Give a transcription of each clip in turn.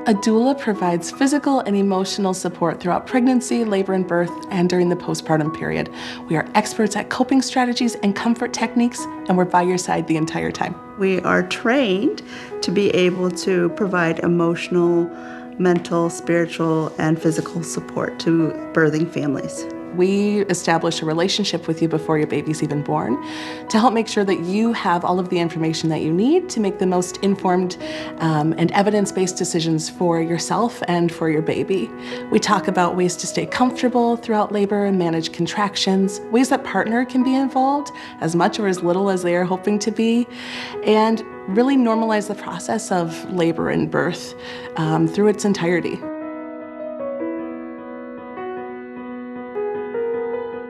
A doula provides physical and emotional support throughout pregnancy, labor and birth, and during the postpartum period. We are experts at coping strategies and comfort techniques, and we're by your side the entire time. We are trained to be able to provide emotional, mental, spiritual, and physical support to birthing families. We establish a relationship with you before your baby's even born to help make sure that you have all of the information that you need to make the most informed and evidence-based decisions for yourself and for your baby. We talk about ways to stay comfortable throughout labor and manage contractions, ways that partner can be involved as much or as little as they are hoping to be, and really normalize the process of labor and birth through its entirety.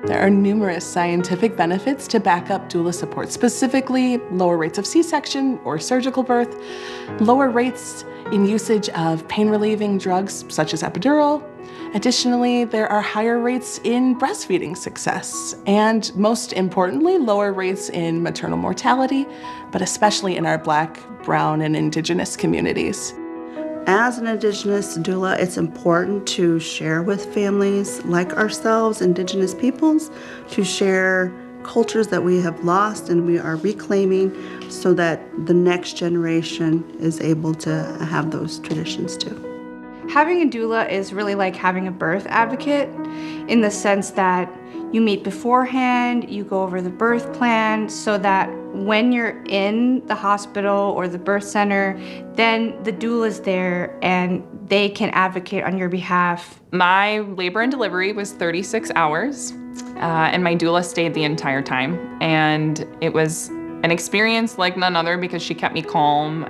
There are numerous scientific benefits to back up doula support, specifically lower rates of C-section or surgical birth, lower rates in usage of pain-relieving drugs such as epidural. Additionally, there are higher rates in breastfeeding success, and most importantly, lower rates in maternal mortality, but especially in our Black, Brown, and Indigenous communities. As an Indigenous doula, it's important to share with families like ourselves, Indigenous peoples, to share cultures that we have lost and we are reclaiming so that the next generation is able to have those traditions too. Having a doula is really like having a birth advocate in the sense that you meet beforehand, you go over the birth plan so that when you're in the hospital or the birth center, then the doula's there and they can advocate on your behalf. My labor and delivery was 36 hours, and my doula stayed the entire time. And it was an experience like none other because she kept me calm,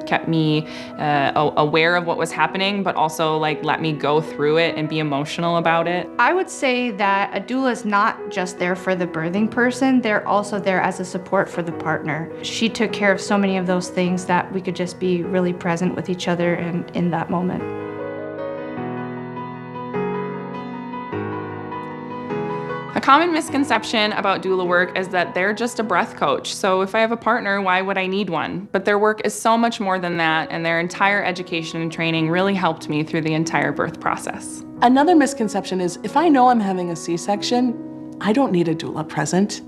kept me aware of what was happening, but also let me go through it and be emotional about it. I would say that a doula is not just there for the birthing person, they're also there as a support for the partner. She took care of so many of those things that we could just be really present with each other and in that moment. A common misconception about doula work is that they're just a breath coach. So if I have a partner, why would I need one? But their work is so much more than that, and their entire education and training really helped me through the entire birth process. Another misconception is if I know I'm having a C-section, I don't need a doula present.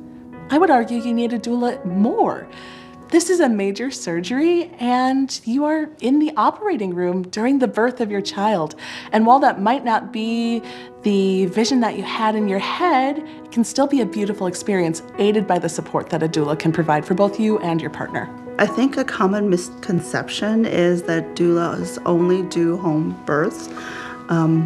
I would argue you need a doula more. This is a major surgery and you are in the operating room during the birth of your child. And while that might not be the vision that you had in your head, it can still be a beautiful experience aided by the support that a doula can provide for both you and your partner. I think a common misconception is that doulas only do home births.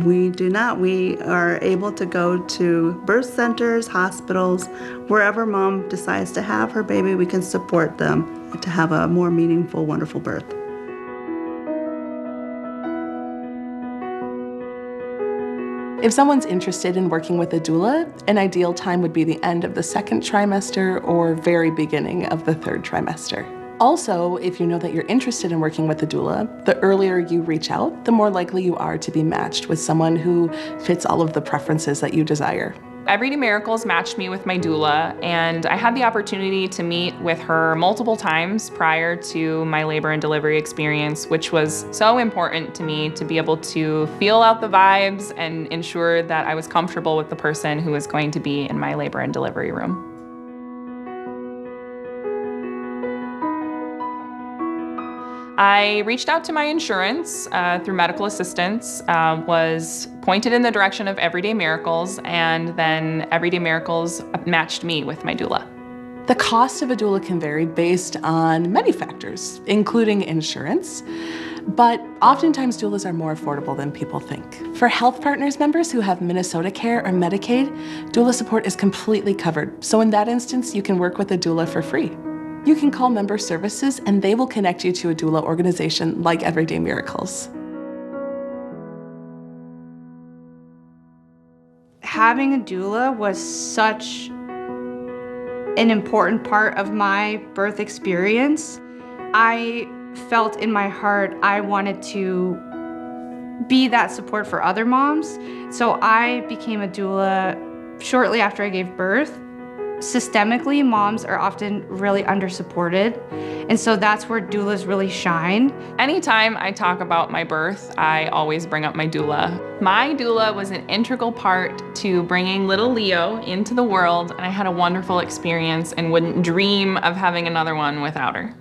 We do not. We are able to go to birth centers, hospitals, wherever mom decides to have her baby, we can support them to have a more meaningful, wonderful birth. If someone's interested in working with a doula, an ideal time would be the end of the second trimester or very beginning of the third trimester. Also, if you know that you're interested in working with a doula, the earlier you reach out, the more likely you are to be matched with someone who fits all of the preferences that you desire. Everyday Miracles matched me with my doula, and I had the opportunity to meet with her multiple times prior to my labor and delivery experience, which was so important to me to be able to feel out the vibes and ensure that I was comfortable with the person who was going to be in my labor and delivery room. I reached out to my insurance through medical assistance, was pointed in the direction of Everyday Miracles, and then Everyday Miracles matched me with my doula. The cost of a doula can vary based on many factors, including insurance, but oftentimes doulas are more affordable than people think. For HealthPartners members who have Minnesota Care or Medicaid, doula support is completely covered, so in that instance, you can work with a doula for free. You can call member services and they will connect you to a doula organization like Everyday Miracles. Having a doula was such an important part of my birth experience. I felt in my heart I wanted to be that support for other moms. So I became a doula shortly after I gave birth. Systemically, moms are often really under-supported, and so that's where doulas really shine. Anytime I talk about my birth, I always bring up my doula. My doula was an integral part to bringing little Leo into the world, and I had a wonderful experience and wouldn't dream of having another one without her.